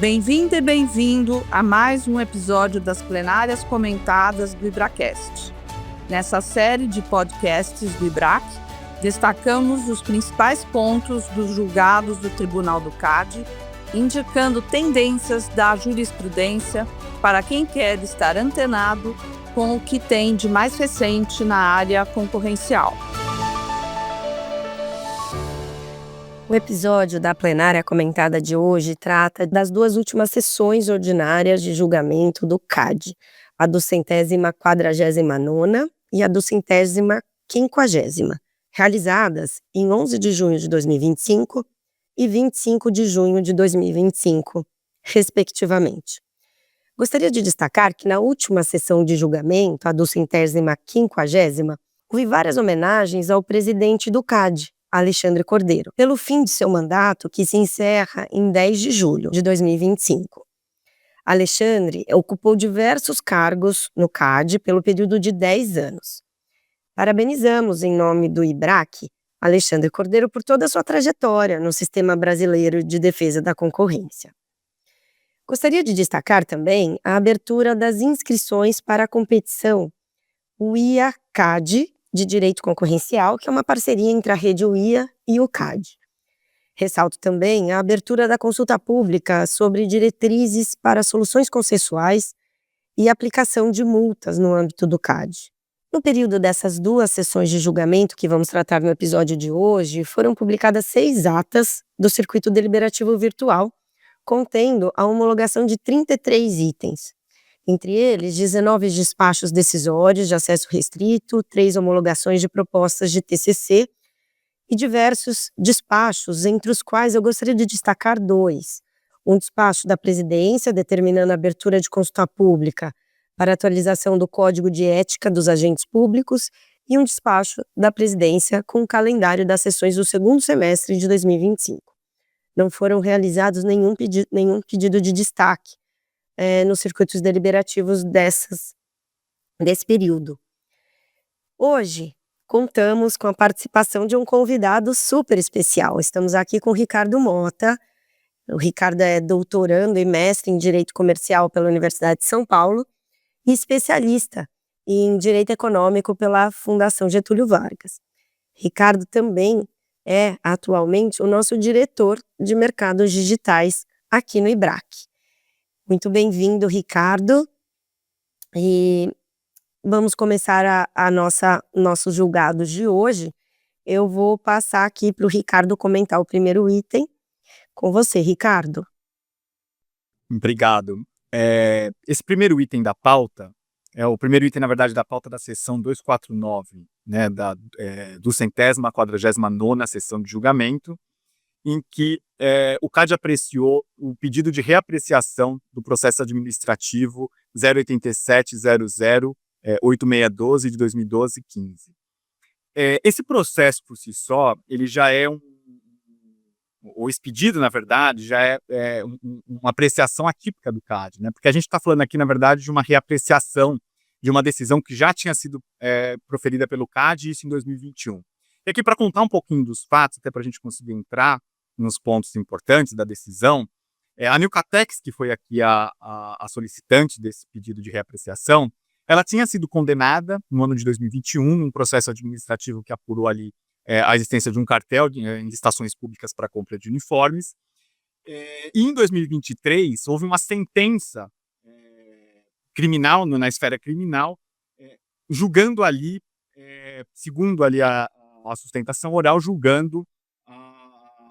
Bem-vinda e bem-vindo a mais um episódio das plenárias comentadas do IBRAcast. Nessa série de podcasts do IBRAC, destacamos os principais pontos dos julgados do Tribunal do CAD, indicando tendências da jurisprudência para quem quer estar antenado com o que tem de mais recente na área concorrencial. O episódio da plenária comentada de hoje trata das duas últimas sessões ordinárias de julgamento do CAD, a do 149ª e a do 150ª, realizadas em 11 de junho de 2025 e 25 de junho de 2025, respectivamente. Gostaria de destacar que na última sessão de julgamento, a do 150ª, houve várias homenagens ao presidente do CAD, Alexandre Cordeiro, pelo fim de seu mandato, que se encerra em 10 de julho de 2025. Alexandre ocupou diversos cargos no CAD pelo período de 10 anos. Parabenizamos, em nome do IBRAC, Alexandre Cordeiro por toda a sua trajetória no sistema brasileiro de defesa da concorrência. Gostaria de destacar também a abertura das inscrições para a competição UIA-CAD, de Direito Concorrencial, que é uma parceria entre a rede UIA e o CAD. Ressalto também a abertura da consulta pública sobre diretrizes para soluções consensuais e aplicação de multas no âmbito do CAD. No período dessas duas sessões de julgamento que vamos tratar no episódio de hoje, foram publicadas 6 atas do circuito deliberativo virtual, contendo a homologação de 33 itens. Entre eles, 19 despachos decisórios de acesso restrito, 3 homologações de propostas de TCC e diversos despachos, entre os quais eu gostaria de destacar 2. Um despacho da presidência, determinando a abertura de consulta pública para atualização do Código de Ética dos Agentes Públicos, e um despacho da presidência com o calendário das sessões do segundo semestre de 2025. Não foram realizados nenhum pedido de destaque nos circuitos deliberativos desse período. Hoje, contamos com a participação de um convidado super especial. Estamos aqui com o Ricardo Mota. O Ricardo é doutorando e mestre em Direito Comercial pela Universidade de São Paulo e especialista em Direito Econômico pela Fundação Getúlio Vargas. Ricardo também é, atualmente, o nosso diretor de mercados digitais aqui no IBRAC. Muito bem-vindo, Ricardo, e vamos começar nossos julgados de hoje. Eu vou passar aqui para o Ricardo comentar o primeiro item com você, Ricardo. Obrigado. Esse primeiro item da pauta é o primeiro item, na verdade, da pauta da sessão 249, né, do 149ª sessão de julgamento, em que o CAD apreciou o pedido de reapreciação do processo administrativo 087008612 de 2012-15. Esse processo, por si só, ele já é ou esse pedido, na verdade, já é uma apreciação atípica do CAD, né? Porque a gente está falando aqui, na verdade, de uma reapreciação de uma decisão que já tinha sido proferida pelo CAD, isso em 2021. E aqui, para contar um pouquinho dos fatos, até para a gente conseguir entrar nos pontos importantes da decisão, a Nilcatex, que foi aqui a solicitante desse pedido de reapreciação, ela tinha sido condenada no ano de 2021, num processo administrativo que apurou ali a existência de um cartel em licitações públicas para compra de uniformes. E em 2023, houve uma sentença criminal, na esfera criminal, julgando ali, segundo ali a sustentação oral, julgando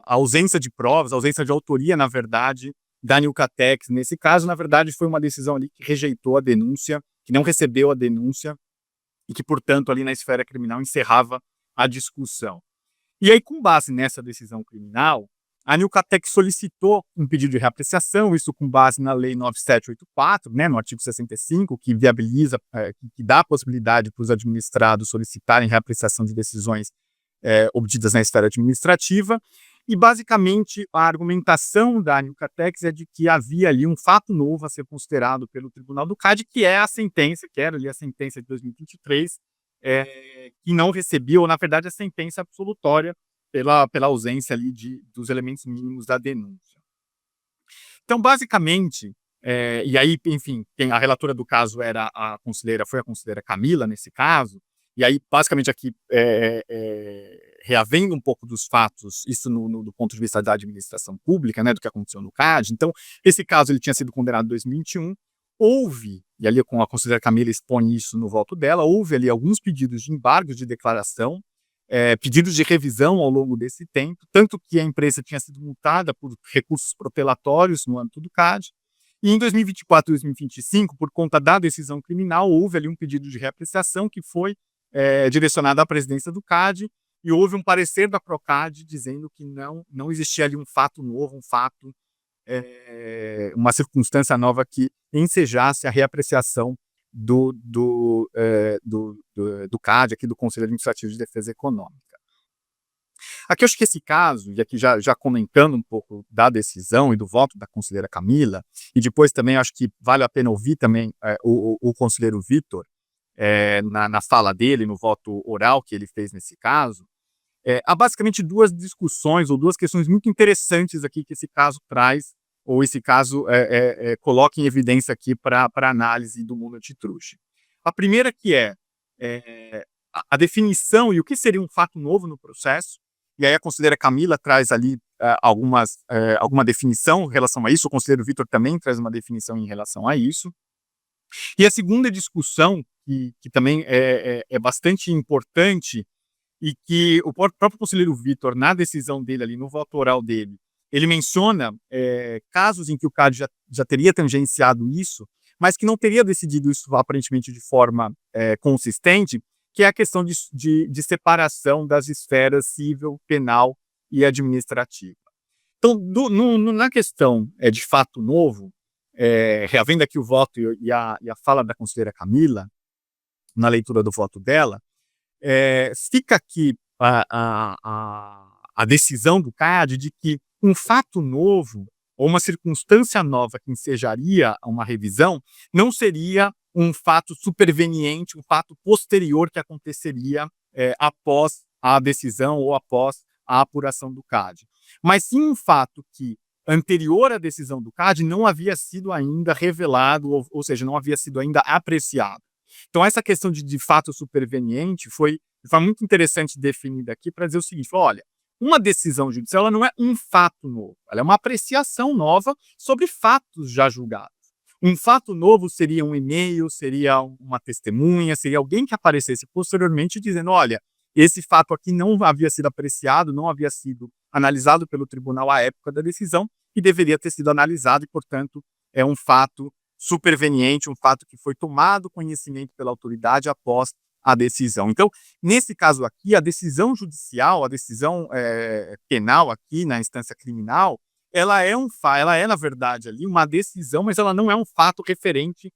a ausência de provas, a ausência de autoria, na verdade, da Nilcatex. Nesse caso, na verdade, foi uma decisão ali que rejeitou a denúncia, que não recebeu a denúncia e que, portanto, ali na esfera criminal encerrava a discussão. E aí, com base nessa decisão criminal, a Nilcatex solicitou um pedido de reapreciação, isso com base na Lei 9784, né, no artigo 65, que viabiliza, que dá a possibilidade para os administrados solicitarem reapreciação de decisões obtidas na esfera administrativa. E, basicamente, a argumentação da Nilcatex é de que havia ali um fato novo a ser considerado pelo Tribunal do CAD, que é a sentença, que era ali a sentença de 2023, que não recebia, ou, na verdade, a sentença absolutória pela ausência ali dos elementos mínimos da denúncia. Então, basicamente, e aí, enfim, a relatora do caso foi a conselheira Camila, nesse caso, e aí, basicamente, aqui, reavendo um pouco dos fatos, isso do ponto de vista da administração pública, né, do que aconteceu no CAD. Então, esse caso ele tinha sido condenado em 2021, houve, e ali com a conselheira Camila expõe isso no voto dela, houve ali alguns pedidos de embargos de declaração, pedidos de revisão ao longo desse tempo, tanto que a empresa tinha sido multada por recursos protelatórios no âmbito do CAD, e em 2024 e 2025, por conta da decisão criminal, houve ali um pedido de reapreciação que foi direcionado à presidência do CAD, e houve um parecer da Procad dizendo que não existia ali um fato novo, uma circunstância nova que ensejasse a reapreciação do CAD, aqui do Conselho Administrativo de Defesa Econômica. Aqui eu acho que esse caso, e aqui já comentando um pouco da decisão e do voto da conselheira Camila, e depois também acho que vale a pena ouvir também o conselheiro Vitor, na fala dele, no voto oral que ele fez nesse caso. Há basicamente duas discussões ou duas questões muito interessantes aqui que esse caso traz, ou esse caso coloca em evidência aqui para análise do mundo antitruste. A primeira que a definição e o que seria um fato novo no processo, e aí a conselheira Camila traz ali alguma definição em relação a isso, o conselheiro Vitor também traz uma definição em relação a isso. E a segunda discussão, que também é bastante importante, e que o próprio conselheiro Vitor, na decisão dele ali, no voto oral dele, ele menciona casos em que o CAD já teria tangenciado isso, mas que não teria decidido isso aparentemente de forma consistente, que é a questão de separação das esferas civil, penal e administrativa. Então, na questão de fato novo, reavendo aqui o voto e a fala da conselheira Camila, na leitura do voto dela, fica aqui a decisão do CAD de que um fato novo ou uma circunstância nova que ensejaria uma revisão não seria um fato superveniente, um fato posterior que aconteceria após a decisão ou após a apuração do CAD. Mas sim um fato que, anterior à decisão do CAD, não havia sido ainda revelado, ou seja, não havia sido ainda apreciado. Então, essa questão de fato superveniente foi muito interessante definida aqui para dizer o seguinte: olha, uma decisão judicial ela não é um fato novo, ela é uma apreciação nova sobre fatos já julgados. Um fato novo seria um e-mail, seria uma testemunha, seria alguém que aparecesse posteriormente dizendo: olha, esse fato aqui não havia sido apreciado, não havia sido analisado pelo tribunal à época da decisão e deveria ter sido analisado e, portanto, é um fato superveniente, um fato que foi tomado conhecimento pela autoridade após a decisão. Então, nesse caso aqui, a decisão judicial, a decisão penal aqui na instância criminal, ela é, na verdade, ali uma decisão, mas ela não é um fato referente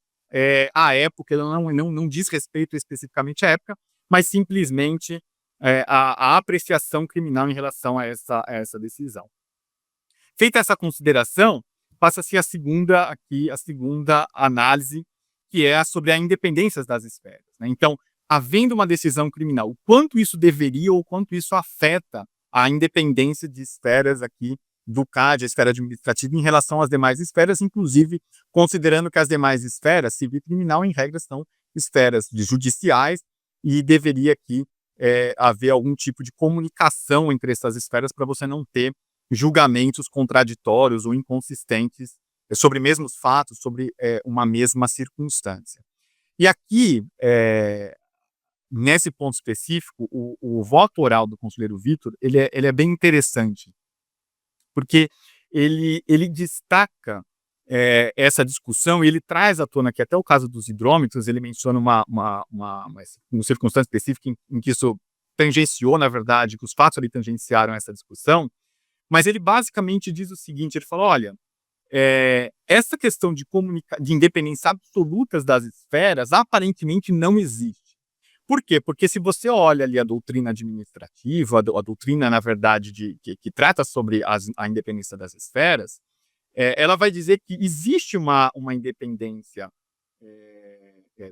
à época, ela não diz respeito especificamente à época, mas simplesmente a apreciação criminal em relação a essa decisão. Feita essa consideração, passa-se a segunda análise, que é sobre a independência das esferas, né? Então, havendo uma decisão criminal, o quanto isso deveria ou quanto isso afeta a independência de esferas aqui do CAD, a esfera administrativa, em relação às demais esferas, inclusive considerando que as demais esferas, civil e criminal, em regra, são esferas judiciais e deveria aqui haver algum tipo de comunicação entre essas esferas para você não ter julgamentos contraditórios ou inconsistentes sobre mesmos fatos, sobre uma mesma circunstância. E aqui, nesse ponto específico, o voto oral do conselheiro Vitor, ele é bem interessante, porque ele destaca essa discussão e ele traz à tona que até o caso dos hidrômetros, ele menciona uma circunstância específica em que isso tangenciou, na verdade, que os fatos ali tangenciaram essa discussão, mas ele basicamente diz o seguinte, ele fala: olha, essa questão de independência absolutas das esferas aparentemente não existe. Por quê? Porque se você olha ali a doutrina administrativa, a doutrina, na verdade, que trata sobre a independência das esferas, ela vai dizer que existe uma independência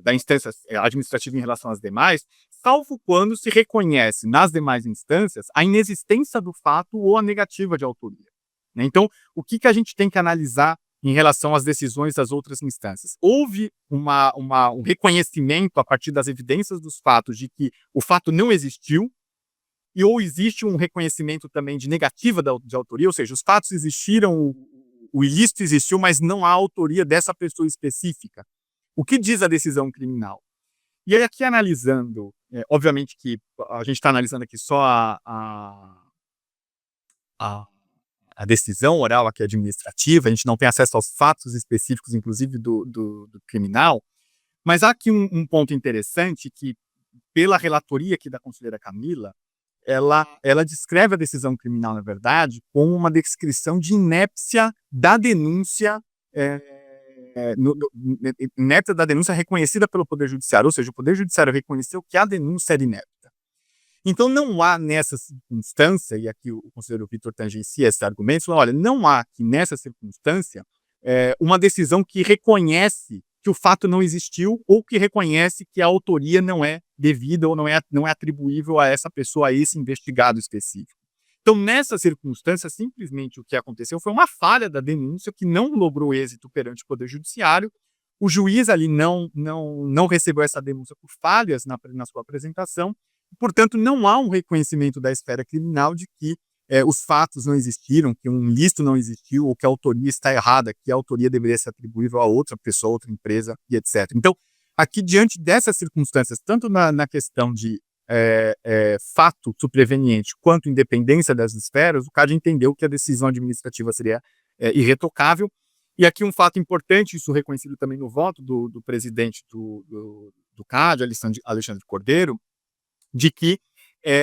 da instância administrativa em relação às demais, salvo quando se reconhece nas demais instâncias a inexistência do fato ou a negativa de autoria. Então, o que a gente tem que analisar em relação às decisões das outras instâncias. Houve um reconhecimento, a partir das evidências dos fatos, de que o fato não existiu, ou existe um reconhecimento também de negativa de autoria, ou seja, os fatos existiram, o ilícito existiu, mas não há autoria dessa pessoa específica. O que diz a decisão criminal? E aí, aqui analisando, obviamente que a gente está analisando aqui só a decisão oral aqui administrativa, a gente não tem acesso aos fatos específicos, inclusive do criminal, mas há aqui um ponto interessante que, pela relatoria aqui da conselheira Camila, ela descreve a decisão criminal, na verdade, como uma descrição de inépcia da denúncia, inépcia da denúncia reconhecida pelo Poder Judiciário, ou seja, o Poder Judiciário reconheceu que a denúncia era inépcia. Então, não há nessa circunstância, e aqui o conselheiro Vitor tangencia esse argumento, olha, não há aqui nessa circunstância uma decisão que reconhece que o fato não existiu ou que reconhece que a autoria não é devida ou não é atribuível a essa pessoa, a esse investigado específico. Então, nessa circunstância, simplesmente o que aconteceu foi uma falha da denúncia que não logrou êxito perante o Poder Judiciário. O juiz ali não recebeu essa denúncia por falhas na sua apresentação. Portanto, não há um reconhecimento da esfera criminal de que os fatos não existiram, que um ilícito não existiu, ou que a autoria está errada, que a autoria deveria ser atribuível a outra pessoa, outra empresa, e etc. Então, aqui, diante dessas circunstâncias, tanto na questão de fato superveniente quanto independência das esferas, o CAD entendeu que a decisão administrativa seria irretocável. E aqui um fato importante, isso reconhecido também no voto do presidente do CAD, Alexandre Cordeiro, de que,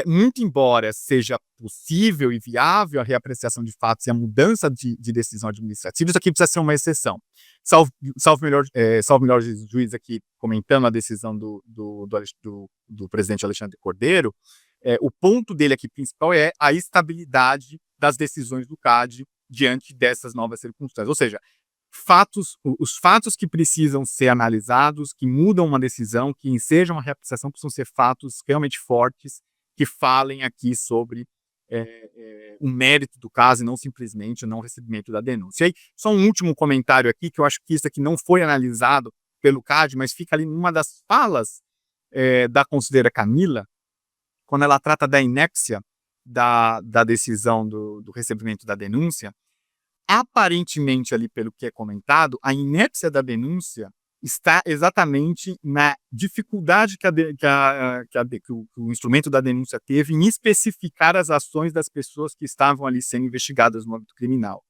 muito embora seja possível e viável a reapreciação de fatos e a mudança de decisão administrativa, isso aqui precisa ser uma exceção. Salvo melhor juiz aqui comentando a decisão do presidente Alexandre Cordeiro, o ponto dele aqui principal é a estabilidade das decisões do CAD diante dessas novas circunstâncias. Ou seja, os fatos que precisam ser analisados, que mudam uma decisão, que ensejam uma reapreciação, precisam ser fatos realmente fortes, que falem aqui sobre o mérito do caso e não simplesmente o não recebimento da denúncia. E aí, só um último comentário aqui, que eu acho que isso aqui não foi analisado pelo CAD, mas fica ali numa das falas da conselheira Camila, quando ela trata da inépcia da decisão do recebimento da denúncia. Aparentemente, ali pelo que é comentado, a inépcia da denúncia está exatamente na dificuldade que o instrumento da denúncia teve em especificar as ações das pessoas que estavam ali sendo investigadas no âmbito criminal.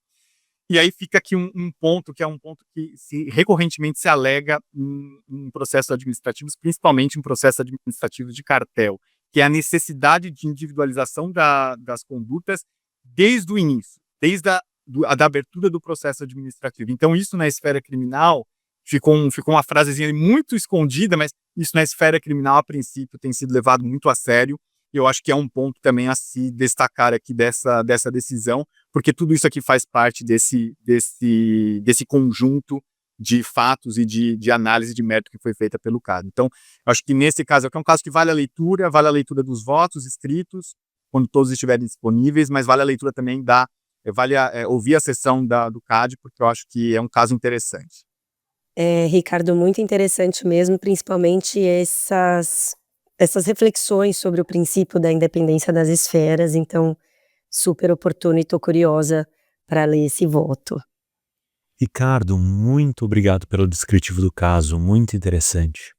E aí fica aqui um ponto que recorrentemente se alega em processos administrativos, principalmente em processos administrativos de cartel, que é a necessidade de individualização das condutas desde o início, desde a da abertura do processo administrativo. Então, isso na esfera criminal ficou uma frasezinha muito escondida, mas isso na esfera criminal, a princípio, tem sido levado muito a sério, e eu acho que é um ponto também a se destacar aqui dessa decisão, porque tudo isso aqui faz parte desse conjunto de fatos e de análise de mérito que foi feita pelo CAD. Então, eu acho que nesse caso aqui é um caso que vale a leitura dos votos escritos, quando todos estiverem disponíveis, mas vale a leitura também ouvir a sessão do CAD, porque eu acho que é um caso interessante. Ricardo, muito interessante mesmo, principalmente essas reflexões sobre o princípio da independência das esferas, então super oportuno e estou curiosa para ler esse voto. Ricardo, muito obrigado pelo descritivo do caso, muito interessante.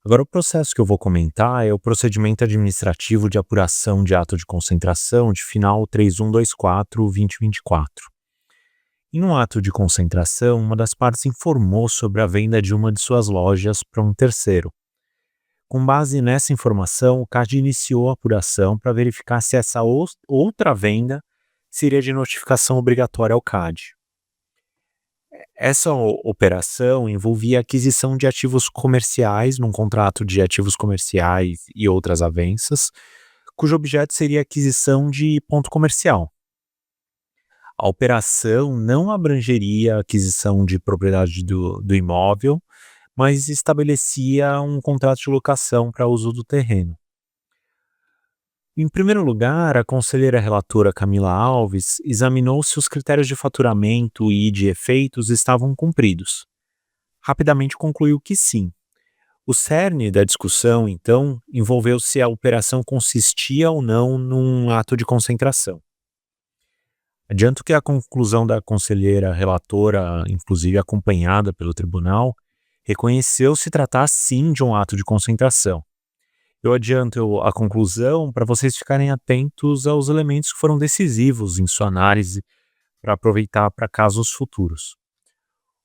Agora, o processo que eu vou comentar é o procedimento administrativo de apuração de ato de concentração de final 3124-2024. Em um ato de concentração, uma das partes informou sobre a venda de uma de suas lojas para um terceiro. Com base nessa informação, o CAD iniciou a apuração para verificar se essa outra venda seria de notificação obrigatória ao CAD. Essa operação envolvia a aquisição de ativos comerciais num contrato de ativos comerciais e outras avanças, cujo objeto seria a aquisição de ponto comercial. A operação não abrangeria a aquisição de propriedade do imóvel, mas estabelecia um contrato de locação para uso do terreno. Em primeiro lugar, a conselheira relatora Camila Alves examinou se os critérios de faturamento e de efeitos estavam cumpridos. Rapidamente concluiu que sim. O cerne da discussão, então, envolveu se a operação consistia ou não num ato de concentração. Adianto que a conclusão da conselheira relatora, inclusive acompanhada pelo tribunal, reconheceu se tratar sim de um ato de concentração. Eu adianto a conclusão para vocês ficarem atentos aos elementos que foram decisivos em sua análise para aproveitar para casos futuros.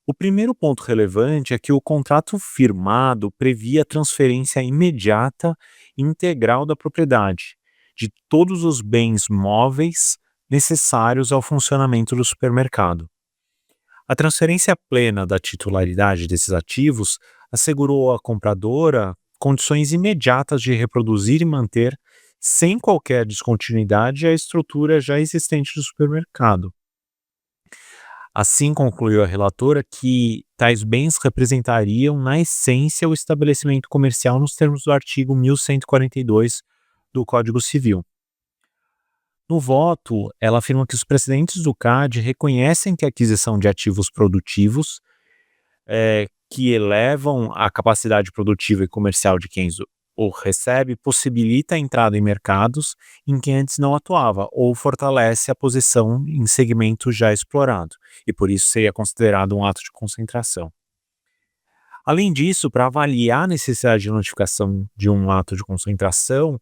O primeiro ponto relevante é que o contrato firmado previa a transferência imediata e integral da propriedade, de todos os bens móveis necessários ao funcionamento do supermercado. A transferência plena da titularidade desses ativos assegurou à compradora condições imediatas de reproduzir e manter, sem qualquer descontinuidade, a estrutura já existente do supermercado. Assim, concluiu a relatora que tais bens representariam, na essência, o estabelecimento comercial nos termos do artigo 1142 do Código Civil. No voto, ela afirma que os precedentes do CAD reconhecem que a aquisição de ativos produtivos que elevam a capacidade produtiva e comercial de quem o recebe possibilita a entrada em mercados em que antes não atuava ou fortalece a posição em segmento já explorado, e por isso seria considerado um ato de concentração. Além disso, para avaliar a necessidade de notificação de um ato de concentração,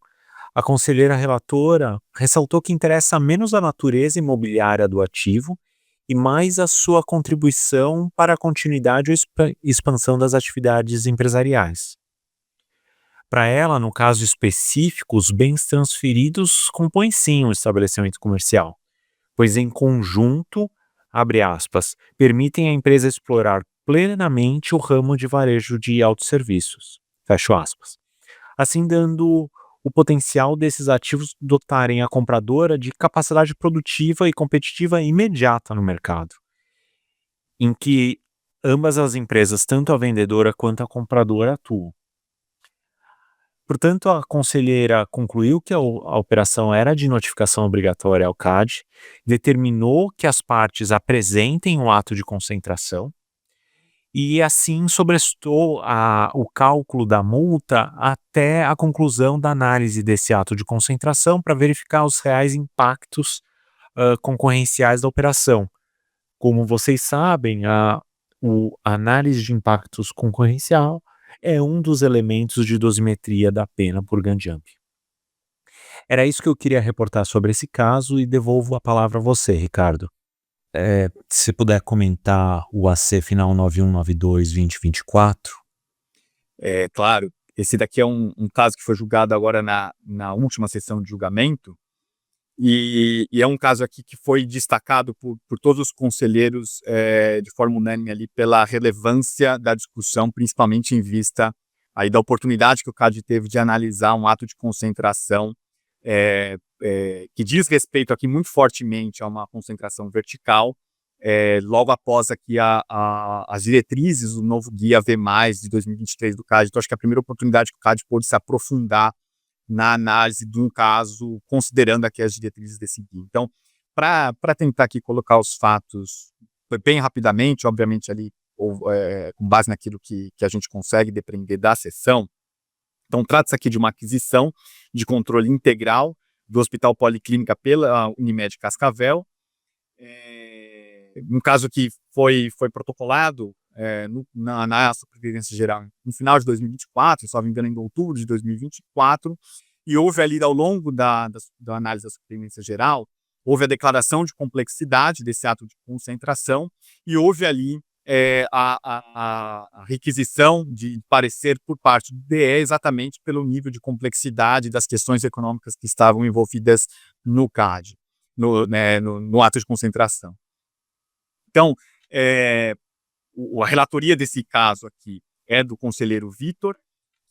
a conselheira relatora ressaltou que interessa menos a natureza imobiliária do ativo e mais a sua contribuição para a continuidade ou expansão das atividades empresariais. Para ela, no caso específico, os bens transferidos compõem sim um estabelecimento comercial, pois em conjunto, abre aspas, permitem à empresa explorar plenamente o ramo de varejo de autosserviços, fecho aspas, assim dando o potencial desses ativos dotarem a compradora de capacidade produtiva e competitiva imediata no mercado, em que ambas as empresas, tanto a vendedora quanto a compradora, atuam. Portanto, a conselheira concluiu que a operação era de notificação obrigatória ao CAD, determinou que as partes apresentem o ato de concentração e assim sobrestou o cálculo da multa até a conclusão da análise desse ato de concentração para verificar os reais impactos concorrenciais da operação. Como vocês sabem, a análise de impactos concorrencial é um dos elementos de dosimetria da pena por gun jump. Era isso que eu queria reportar sobre esse caso e devolvo a palavra a você, Ricardo. Se puder comentar o AC final 9192-2024. Claro, esse daqui é um caso que foi julgado agora na última sessão de julgamento, e é um caso aqui que foi destacado por todos os conselheiros de forma unânime ali pela relevância da discussão, principalmente em vista aí da oportunidade que o CAD teve de analisar um ato de concentração que diz respeito aqui muito fortemente a uma concentração vertical, logo após aqui as diretrizes do novo guia V+, de 2023 do CAD. Então, acho que é a primeira oportunidade que o CAD pôde se aprofundar na análise de um caso, considerando aqui as diretrizes desse guia. Então, para tentar aqui colocar os fatos bem rapidamente, obviamente ali, com base naquilo que a gente consegue depreender da sessão. Então, trata-se aqui de uma aquisição de controle integral do Hospital Policlínica pela Unimed Cascavel, um caso que foi protocolado na Superintendência Geral no final de 2024, só me engano, em outubro de 2024, e houve ali, ao longo da análise da Superintendência Geral, houve a declaração de complexidade desse ato de concentração e houve ali a requisição de parecer por parte do DE exatamente pelo nível de complexidade das questões econômicas que estavam envolvidas no CAD, no ato de concentração. Então, a relatoria desse caso aqui é do conselheiro Vitor,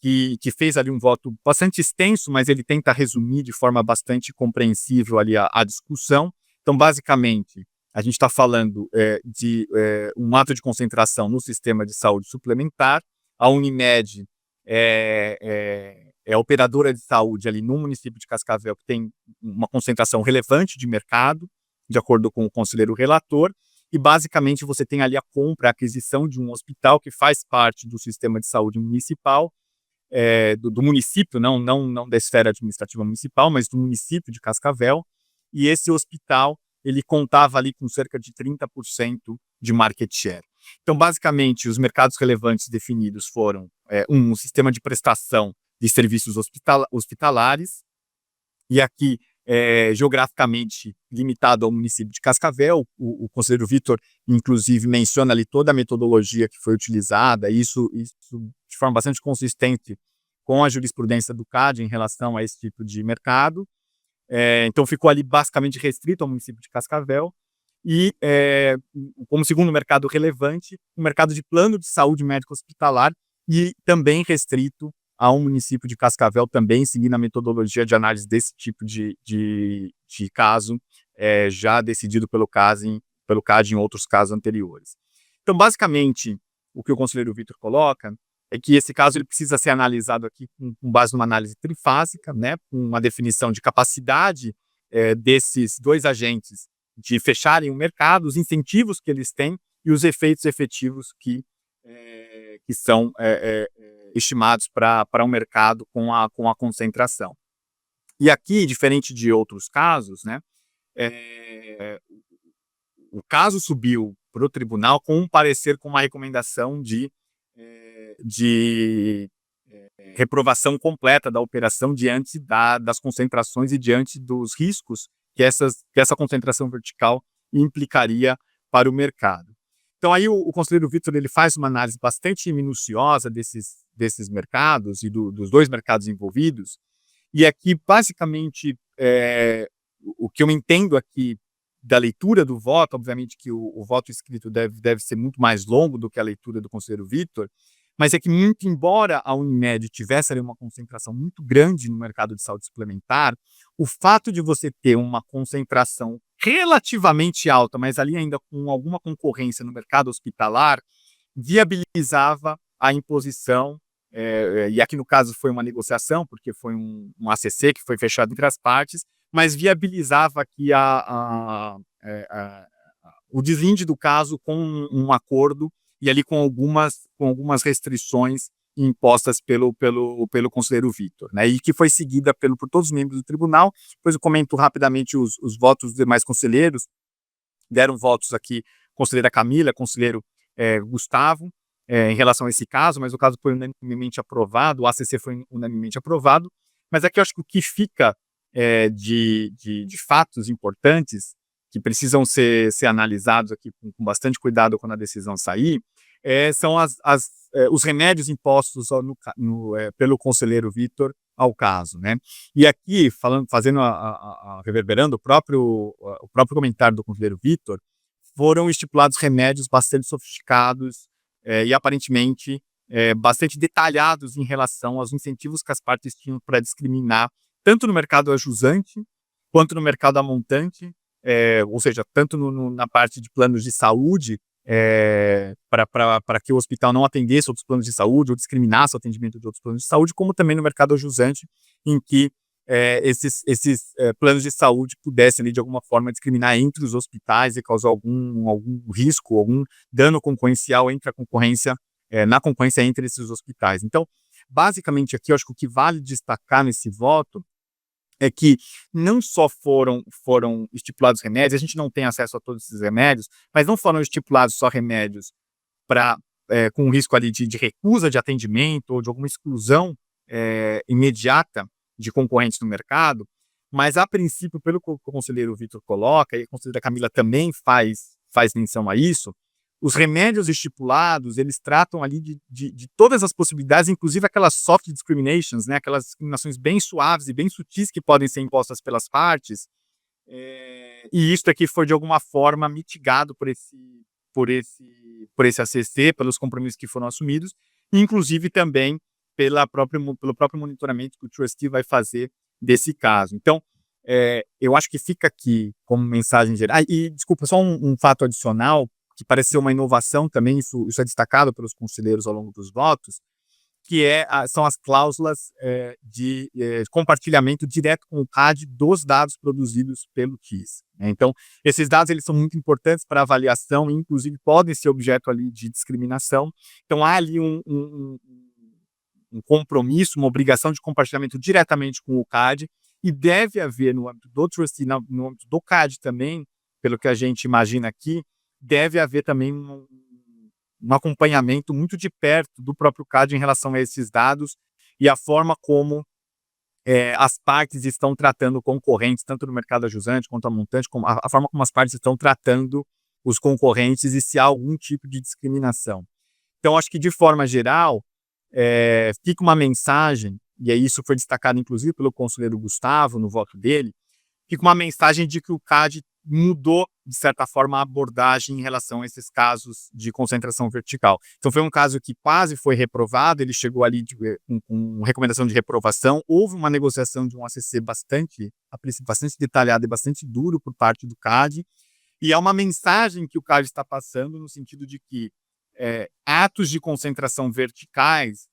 que fez ali um voto bastante extenso, mas ele tenta resumir de forma bastante compreensível ali a discussão. Então, basicamente, a gente está falando de um ato de concentração no sistema de saúde suplementar. A Unimed operadora de saúde ali no município de Cascavel, que tem uma concentração relevante de mercado, de acordo com o conselheiro relator, e basicamente você tem ali a compra, a aquisição de um hospital que faz parte do sistema de saúde municipal, do município, não da esfera administrativa municipal, mas do município de Cascavel, e esse hospital, ele contava ali com cerca de 30% de market share. Então, basicamente, os mercados relevantes definidos foram um sistema de prestação de serviços hospitalares, e aqui, geograficamente limitado ao município de Cascavel. O conselheiro Vitor, inclusive, menciona ali toda a metodologia que foi utilizada, isso de forma bastante consistente com a jurisprudência do CAD em relação a esse tipo de mercado. Então, ficou ali basicamente restrito ao município de Cascavel. E, como segundo mercado relevante, o mercado de plano de saúde médico hospitalar, e também restrito ao município de Cascavel, também seguindo a metodologia de análise desse tipo de caso, já decidido pelo CAD em outros casos anteriores. Então, basicamente, o que o conselheiro Vitor coloca é que esse caso ele precisa ser analisado aqui com base numa análise trifásica, né, com uma definição de capacidade desses dois agentes de fecharem o mercado, os incentivos que eles têm e os efeitos efetivos que são estimados para um mercado com a concentração. E aqui, diferente de outros casos, né, o caso subiu para o tribunal com um parecer com uma recomendação de reprovação completa da operação diante das concentrações e diante dos riscos que essa concentração vertical implicaria para o mercado. Então, aí o conselheiro Vitor ele faz uma análise bastante minuciosa desses mercados e dos dois mercados envolvidos, e aqui, basicamente, o que eu entendo aqui da leitura do voto, obviamente que o voto escrito deve ser muito mais longo do que a leitura do conselheiro Vitor, mas é que, muito embora a Unimed tivesse ali uma concentração muito grande no mercado de saúde suplementar, o fato de você ter uma concentração relativamente alta, mas ali ainda com alguma concorrência no mercado hospitalar, viabilizava a imposição, e aqui no caso foi uma negociação, porque foi um ACC que foi fechado entre as partes, mas viabilizava aqui o deslinde do caso com um acordo e ali com algumas restrições impostas pelo conselheiro Vitor, né, e que foi seguida por todos os membros do tribunal. Depois eu comento rapidamente os votos dos demais conselheiros. Deram votos aqui conselheira Camila, conselheiro Gustavo, em relação a esse caso, mas o caso foi unanimemente aprovado, o ACC foi unanimemente aprovado, mas aqui eu acho que o que fica de fatos importantes que precisam ser analisados aqui com bastante cuidado quando a decisão sair, são os remédios impostos pelo conselheiro Vitor ao caso, né? E aqui, reverberando o próprio comentário do conselheiro Vitor, foram estipulados remédios bastante sofisticados e aparentemente bastante detalhados em relação aos incentivos que as partes tinham para discriminar, tanto no mercado ajusante, quanto no mercado amontante, ou seja, tanto na parte de planos de saúde, para que o hospital não atendesse outros planos de saúde ou discriminasse o atendimento de outros planos de saúde, como também no mercado ajusante, em que esses planos de saúde pudessem, ali, de alguma forma, discriminar entre os hospitais e causar algum risco, algum dano concorrencial na concorrência entre esses hospitais. Então, basicamente, aqui, eu acho que o que vale destacar nesse voto é que não só foram estipulados remédios, a gente não tem acesso a todos esses remédios, mas não foram estipulados só remédios com risco ali de recusa de atendimento ou de alguma exclusão imediata de concorrentes no mercado, mas a princípio, pelo que o conselheiro Vitor coloca, e a conselheira Camila também faz menção a isso, os remédios estipulados, eles tratam ali de todas as possibilidades, inclusive aquelas soft discriminations, né, aquelas discriminações bem suaves e bem sutis que podem ser impostas pelas partes, e isso aqui foi de alguma forma mitigado por esse ACC, pelos compromissos que foram assumidos, inclusive também pelo próprio monitoramento que o trustee vai fazer desse caso. Então, eu acho que fica aqui como mensagem geral. E, desculpa, só um fato adicional, que parece ser uma inovação também, isso é destacado pelos conselheiros ao longo dos votos, são as cláusulas de compartilhamento direto com o CAD dos dados produzidos pelo KIS. Então, esses dados eles são muito importantes para avaliação e, inclusive, podem ser objeto ali de discriminação. Então, há ali um compromisso, uma obrigação de compartilhamento diretamente com o CAD, e deve haver no âmbito do trustee, no âmbito do CAD também, pelo que a gente imagina aqui, deve haver também um acompanhamento muito de perto do próprio CAD em relação a esses dados e a forma como as partes estão tratando concorrentes, tanto no mercado ajusante quanto a montante, como a forma como as partes estão tratando os concorrentes e se há algum tipo de discriminação. Então, acho que, de forma geral, fica uma mensagem, e aí isso foi destacado, inclusive, pelo conselheiro Gustavo, no voto dele, fica uma mensagem de que o CAD mudou, de certa forma, a abordagem em relação a esses casos de concentração vertical. Então, foi um caso que quase foi reprovado, ele chegou ali com recomendação de reprovação, houve uma negociação de um ACC bastante detalhado e bastante duro por parte do CAD, e é uma mensagem que o CAD está passando no sentido de que atos de concentração verticais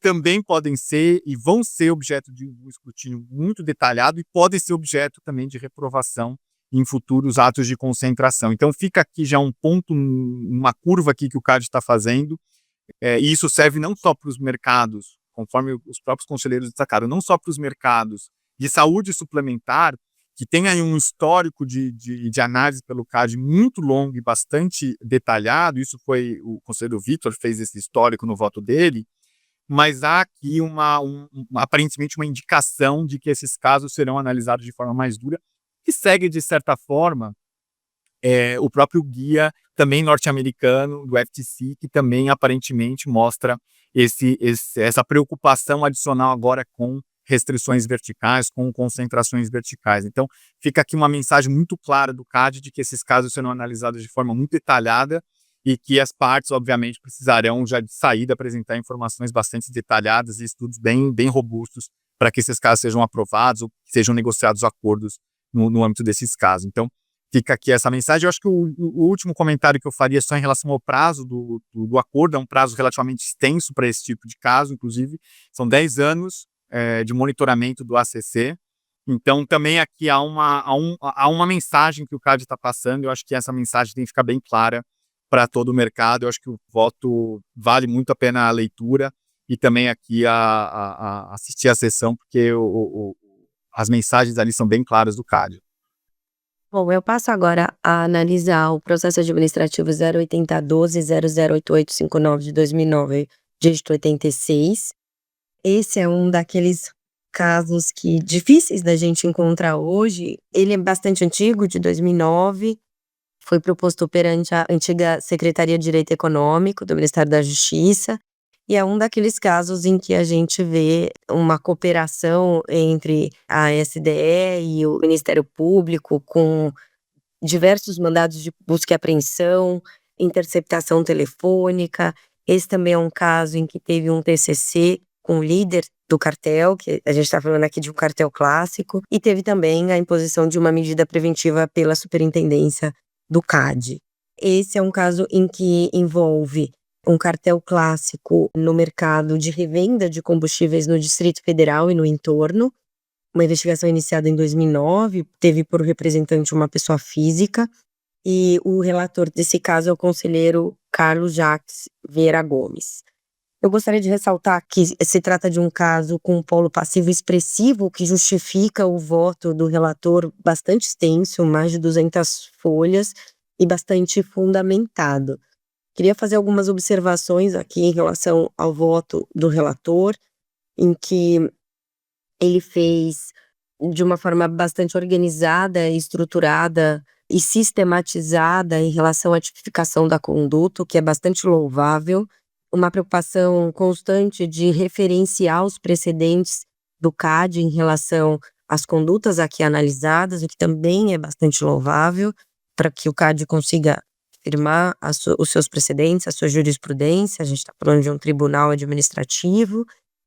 também podem ser e vão ser objeto de um escrutínio muito detalhado e podem ser objeto também de reprovação em futuros atos de concentração. Então, fica aqui já um ponto, uma curva aqui que o CAD está fazendo, e isso serve não só para os mercados, conforme os próprios conselheiros destacaram, não só para os mercados de saúde suplementar, que tem aí um histórico de análise pelo CAD muito longo e bastante detalhado, isso foi, o conselheiro Vitor fez esse histórico no voto dele, mas há aqui aparentemente uma indicação de que esses casos serão analisados de forma mais dura, que segue, de certa forma, o próprio guia também norte-americano do FTC, que também aparentemente mostra essa preocupação adicional agora com restrições verticais, com concentrações verticais. Então, fica aqui uma mensagem muito clara do CAD de que esses casos serão analisados de forma muito detalhada e que as partes, obviamente, precisarão já de saída apresentar informações bastante detalhadas e estudos bem robustos para que esses casos sejam aprovados ou sejam negociados acordos no âmbito desses casos. Então, fica aqui essa mensagem. Eu acho que o último comentário que eu faria é só em relação ao prazo do acordo, é um prazo relativamente extenso para esse tipo de caso, inclusive, são 10 anos de monitoramento do ACC. Então, também aqui há uma mensagem que o CAD está passando, eu acho que essa mensagem tem que ficar bem clara para todo o mercado. Eu acho que o voto vale muito a pena a leitura e também aqui a assistir a sessão, porque as mensagens ali são bem claras do CAD. Bom, eu passo agora a analisar o processo administrativo 08012-008859 de 2009, dígito 86. Esse é um daqueles casos que difíceis da gente encontrar hoje. Ele é bastante antigo, de 2009. Foi proposto perante a antiga Secretaria de Direito Econômico do Ministério da Justiça. E é um daqueles casos em que a gente vê uma cooperação entre a SDE e o Ministério Público, com diversos mandados de busca e apreensão, interceptação telefônica. Esse também é um caso em que teve um TCC com o líder do cartel, que a gente está falando aqui de um cartel clássico, e teve também a imposição de uma medida preventiva pela superintendência do CAD. Esse é um caso em que envolve um cartel clássico no mercado de revenda de combustíveis no Distrito Federal e no entorno. Uma investigação iniciada em 2009, teve por representante uma pessoa física, e o relator desse caso é o conselheiro Carlos Jacques Vieira Gomes. Eu gostaria de ressaltar que se trata de um caso com um polo passivo expressivo que justifica o voto do relator bastante extenso, mais de 200 folhas, e bastante fundamentado. Queria fazer algumas observações aqui em relação ao voto do relator, em que ele fez de uma forma bastante organizada, estruturada e sistematizada em relação à tipificação da conduta, o que é bastante louvável. Uma preocupação constante de referenciar os precedentes do CAD em relação às condutas aqui analisadas, o que também é bastante louvável, para que o CAD consiga firmar os seus precedentes, a sua jurisprudência. A gente está falando de um tribunal administrativo,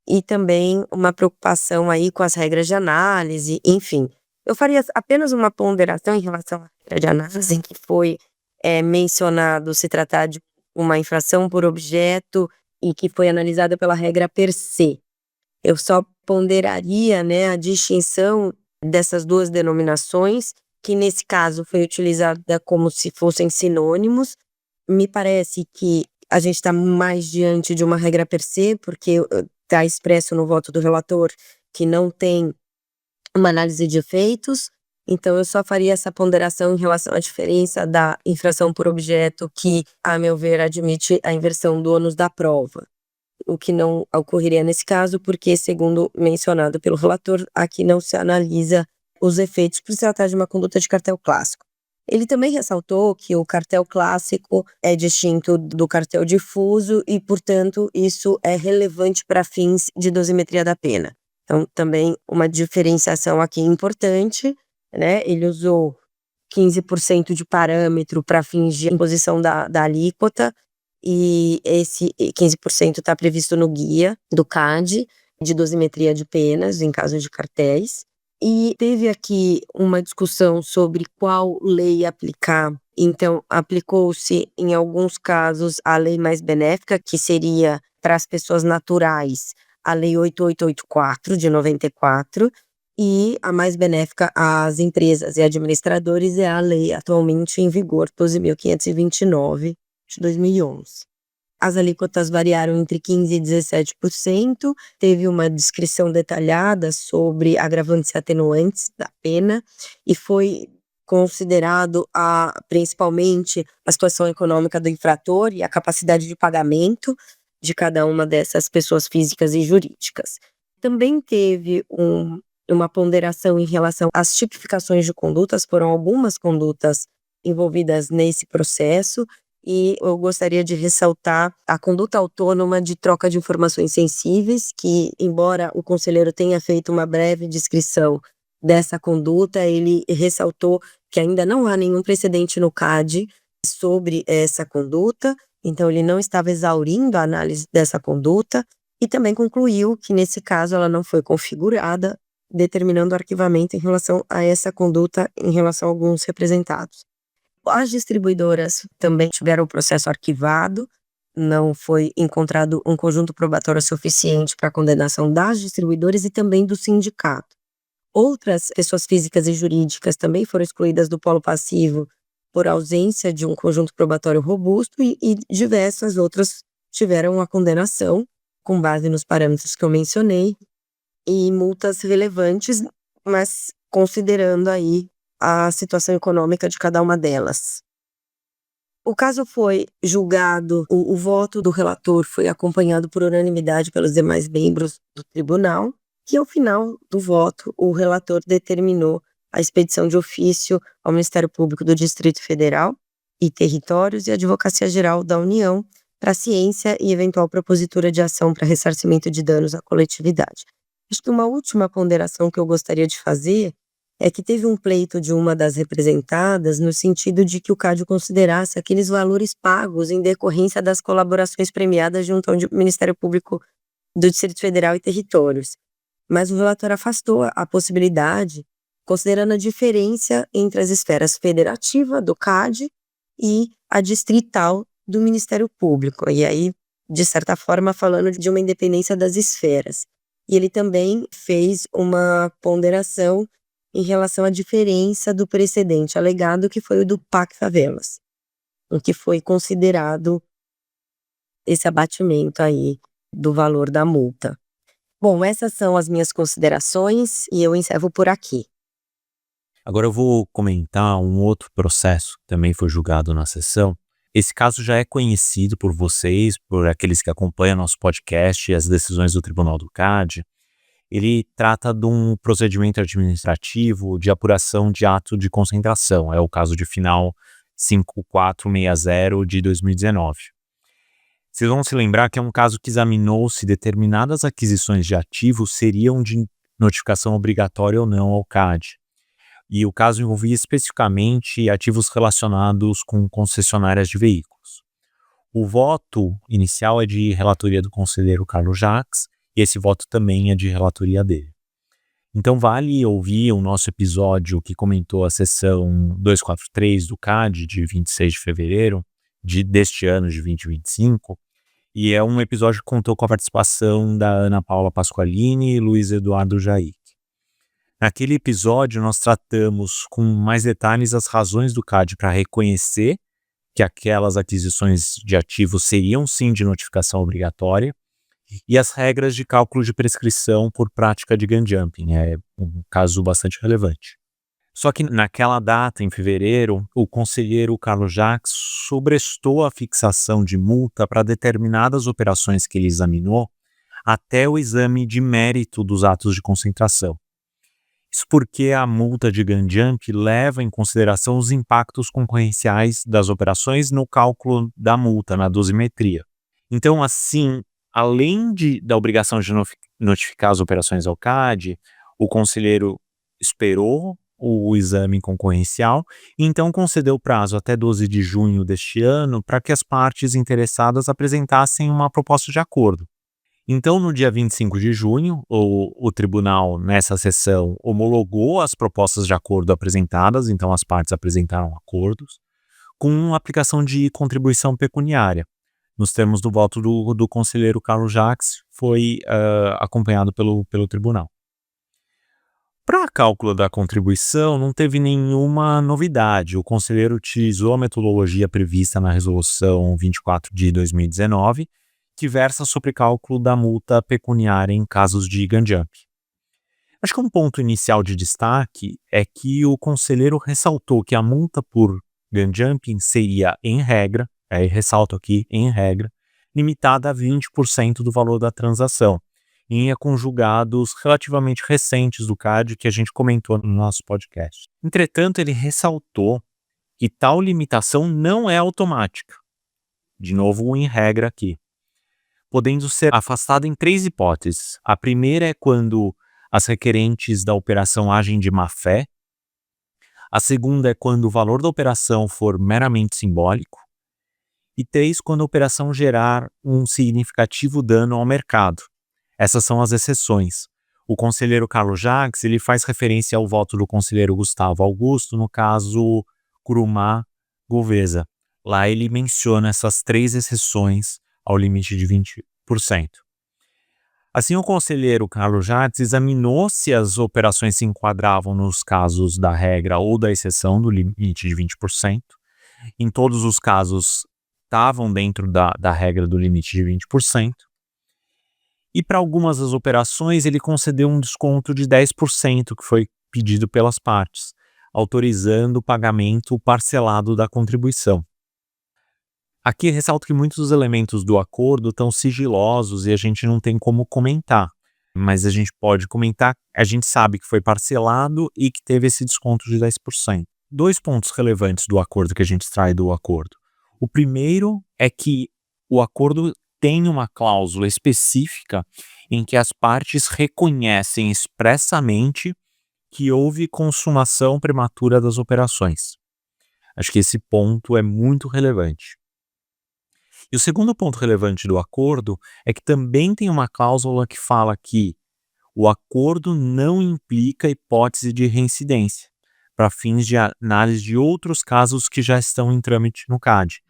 e também uma preocupação aí com as regras de análise, enfim. Eu faria apenas uma ponderação em relação à regra de análise, em que foi mencionado se tratar de uma infração por objeto e que foi analisada pela regra per se. Eu só ponderaria, né, a distinção dessas duas denominações, que nesse caso foi utilizada como se fossem sinônimos. Me parece que a gente está mais diante de uma regra per se, porque está expresso no voto do relator que não tem uma análise de efeitos. Então, eu só faria essa ponderação em relação à diferença da infração por objeto, que, a meu ver, admite a inversão do ônus da prova. O que não ocorreria nesse caso, porque, segundo mencionado pelo relator, aqui não se analisa os efeitos por se tratar de uma conduta de cartel clássico. Ele também ressaltou que o cartel clássico é distinto do cartel difuso e, portanto, isso é relevante para fins de dosimetria da pena. Então, também uma diferenciação aqui importante, né? Ele usou 15% de parâmetro para fins de imposição da alíquota, e esse 15% está previsto no guia do CAD de dosimetria de penas em caso de cartéis. E teve aqui uma discussão sobre qual lei aplicar. Então, aplicou-se, em alguns casos, a lei mais benéfica, que seria para as pessoas naturais, a Lei 8884, de 94, e a mais benéfica às empresas e administradores é a lei atualmente em vigor, 12.529, de 2011. As alíquotas variaram entre 15% e 17%, teve uma descrição detalhada sobre agravantes e atenuantes da pena, e foi considerado principalmente a situação econômica do infrator e a capacidade de pagamento de cada uma dessas pessoas físicas e jurídicas. Também teve uma ponderação em relação às tipificações de condutas, foram algumas condutas envolvidas nesse processo, e eu gostaria de ressaltar a conduta autônoma de troca de informações sensíveis, que, embora o conselheiro tenha feito uma breve descrição dessa conduta, ele ressaltou que ainda não há nenhum precedente no CAD sobre essa conduta, então ele não estava exaurindo a análise dessa conduta, e também concluiu que, nesse caso, ela não foi configurada, determinando arquivamento em relação a essa conduta em relação a alguns representados. As distribuidoras também tiveram o processo arquivado, não foi encontrado um conjunto probatório suficiente para a condenação das distribuidoras e também do sindicato. Outras pessoas físicas e jurídicas também foram excluídas do polo passivo por ausência de um conjunto probatório robusto, e diversas outras tiveram a condenação com base nos parâmetros que eu mencionei e multas relevantes, mas considerando aí a situação econômica de cada uma delas. O caso foi julgado, o voto do relator foi acompanhado por unanimidade pelos demais membros do tribunal, e ao final do voto, o relator determinou a expedição de ofício ao Ministério Público do Distrito Federal e Territórios e à Advocacia Geral da União para ciência e eventual propositura de ação para ressarcimento de danos à coletividade. Acho que uma última ponderação que eu gostaria de fazer é que teve um pleito de uma das representadas no sentido de que o CAD considerasse aqueles valores pagos em decorrência das colaborações premiadas junto ao Ministério Público do Distrito Federal e Territórios. Mas o relator afastou a possibilidade, considerando a diferença entre as esferas federativa do CAD e a distrital do Ministério Público. E aí, de certa forma, falando de uma independência das esferas. E ele também fez uma ponderação em relação à diferença do precedente alegado, que foi o do PAC Favelas, o que foi considerado esse abatimento aí do valor da multa. Bom, essas são as minhas considerações e eu encerro por aqui. Agora eu vou comentar um outro processo que também foi julgado na sessão. Esse caso já é conhecido por vocês, por aqueles que acompanham nosso podcast e as decisões do Tribunal do CAD. Ele trata de um procedimento administrativo de apuração de ato de concentração. É o caso de final 5460 de 2019. Vocês vão se lembrar que é um caso que examinou se determinadas aquisições de ativos seriam de notificação obrigatória ou não ao CAD. E o caso envolvia especificamente ativos relacionados com concessionárias de veículos. O voto inicial é de relatoria do conselheiro Carlos Jacques, e esse voto também é de relatoria dele. Então vale ouvir o nosso episódio que comentou a sessão 243 do CAD de 26 de fevereiro deste ano de 2025, E é um episódio que contou com a participação da Ana Paula Pasqualini e Luiz Eduardo Jaik. Naquele episódio, nós tratamos com mais detalhes as razões do CAD para reconhecer que aquelas aquisições de ativos seriam sim de notificação obrigatória e as regras de cálculo de prescrição por prática de gun jumping. É um caso bastante relevante. Só que naquela data, em fevereiro, o conselheiro Carlos Jacques sobrestou a fixação de multa para determinadas operações que ele examinou até o exame de mérito dos atos de concentração. Isso porque a multa de gun jump leva em consideração os impactos concorrenciais das operações no cálculo da multa, na dosimetria. Então, assim, além da obrigação de notificar as operações ao CAD, o conselheiro esperou o exame concorrencial e então concedeu prazo até 12 de junho deste ano para que as partes interessadas apresentassem uma proposta de acordo. Então, no dia 25 de junho, o tribunal, nessa sessão, homologou as propostas de acordo apresentadas, então as partes apresentaram acordos, com aplicação de contribuição pecuniária. Nos termos do voto do conselheiro Carlos Jacques, foi acompanhado pelo tribunal. Para cálculo da contribuição, não teve nenhuma novidade. O conselheiro utilizou a metodologia prevista na Resolução 24 de 2019, que versa sobre cálculo da multa pecuniária em casos de gun jump. Acho que um ponto inicial de destaque é que o conselheiro ressaltou que a multa por gun jumping seria, em regra, e ressalto aqui, em regra, limitada a 20% do valor da transação, em conjugados relativamente recentes do CAD que a gente comentou no nosso podcast. Entretanto, ele ressaltou que tal limitação não é automática. De novo, em regra aqui. Podendo ser afastada em 3 hipóteses. A primeira é quando as requerentes da operação agem de má fé. A segunda é quando o valor da operação for meramente simbólico. E 3, quando a operação gerar um significativo dano ao mercado. Essas são as exceções. O conselheiro Carlos Jacques, ele faz referência ao voto do conselheiro Gustavo Augusto, no caso Kurumá Goveza. Lá ele menciona essas 3 exceções ao limite de 20%. Assim, o conselheiro Carlos Jacques examinou se as operações se enquadravam nos casos da regra ou da exceção do limite de 20%. Em todos os casos, estavam dentro da regra do limite de 20%. E para algumas das operações, ele concedeu um desconto de 10% que foi pedido pelas partes, autorizando o pagamento parcelado da contribuição. Aqui ressalto que muitos dos elementos do acordo estão sigilosos e a gente não tem como comentar, mas a gente pode comentar, a gente sabe que foi parcelado e que teve esse desconto de 10%. 2 pontos relevantes do acordo que a gente extrai do acordo. O primeiro é que o acordo tem uma cláusula específica em que as partes reconhecem expressamente que houve consumação prematura das operações. Acho que esse ponto é muito relevante. E o segundo ponto relevante do acordo é que também tem uma cláusula que fala que o acordo não implica hipótese de reincidência para fins de análise de outros casos que já estão em trâmite no CAD.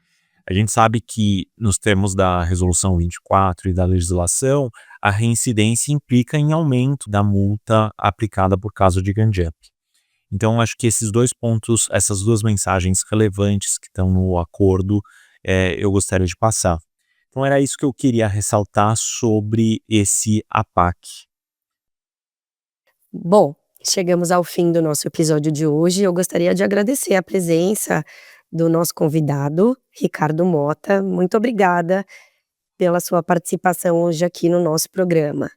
A gente sabe que, nos termos da Resolução 24 e da legislação, a reincidência implica em aumento da multa aplicada por caso de gun jump. Então, acho que esses 2 pontos, essas 2 mensagens relevantes que estão no acordo, eu gostaria de passar. Então, era isso que eu queria ressaltar sobre esse APAC. Bom, chegamos ao fim do nosso episódio de hoje. Eu gostaria de agradecer a presença do nosso convidado, Ricardo Mota. Muito obrigada pela sua participação hoje aqui no nosso programa.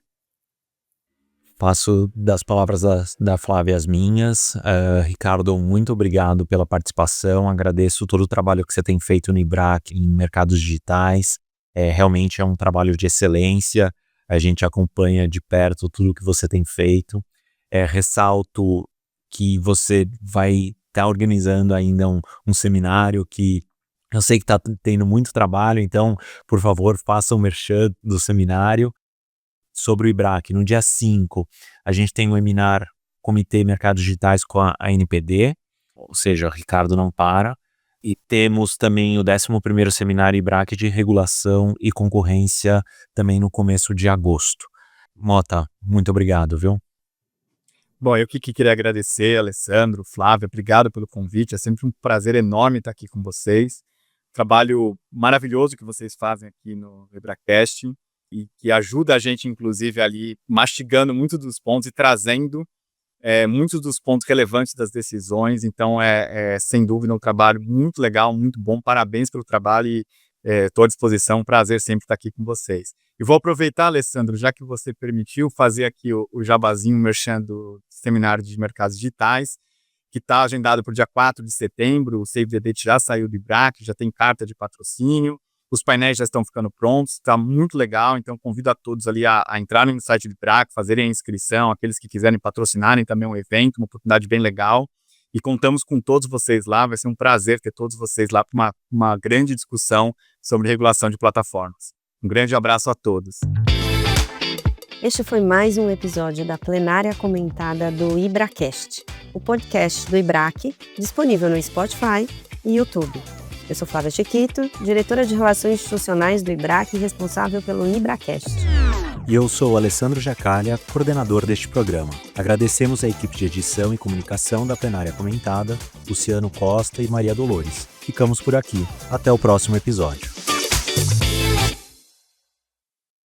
Passo das palavras da Flávia as minhas. Ricardo, muito obrigado pela participação. Agradeço todo o trabalho que você tem feito no IBRAC, em mercados digitais. Realmente é um trabalho de excelência. A gente acompanha de perto tudo que você tem feito. Ressalto que você vai estar organizando ainda um seminário que eu sei que está tendo muito trabalho, então, por favor, faça o merchan do seminário sobre o IBRAC. No dia 5, a gente tem um webinar Comitê Mercados Digitais com a ANPD, ou seja, o Ricardo não para. E temos também o 11º Seminário IBRAC de Regulação e Concorrência também no começo de agosto. Mota, muito obrigado, viu? Bom, eu que queria agradecer, Alessandro, Flávia, obrigado pelo convite, é sempre um prazer enorme estar aqui com vocês. Trabalho maravilhoso que vocês fazem aqui no IBRAcast e que ajuda a gente, inclusive, ali mastigando muitos dos pontos e trazendo muitos dos pontos relevantes das decisões. Então, sem dúvida, um trabalho muito legal, muito bom. Parabéns pelo trabalho e estou à disposição. Prazer sempre estar aqui com vocês. E vou aproveitar, Alessandro, já que você permitiu, fazer aqui o jabazinho merchan do Seminário de Mercados Digitais, que está agendado para o dia 4 de setembro. O Save the Date já saiu do IBRAC, já tem carta de patrocínio. Os painéis já estão ficando prontos, está muito legal, então convido a todos ali a entrarem no site do IBRAC, fazerem a inscrição, aqueles que quiserem patrocinarem também um evento, uma oportunidade bem legal, e contamos com todos vocês lá, vai ser um prazer ter todos vocês lá para uma grande discussão sobre regulação de plataformas. Um grande abraço a todos. Este foi mais um episódio da Plenária Comentada do IBRAcast, o podcast do IBRAC, disponível no Spotify e YouTube. Eu sou Flávia Chiquito, diretora de Relações Institucionais do IBRAC e responsável pelo IBRAcast. E eu sou Alessandro Jacalha, coordenador deste programa. Agradecemos a equipe de edição e comunicação da Plenária Comentada, Luciano Costa e Maria Dolores. Ficamos por aqui. Até o próximo episódio.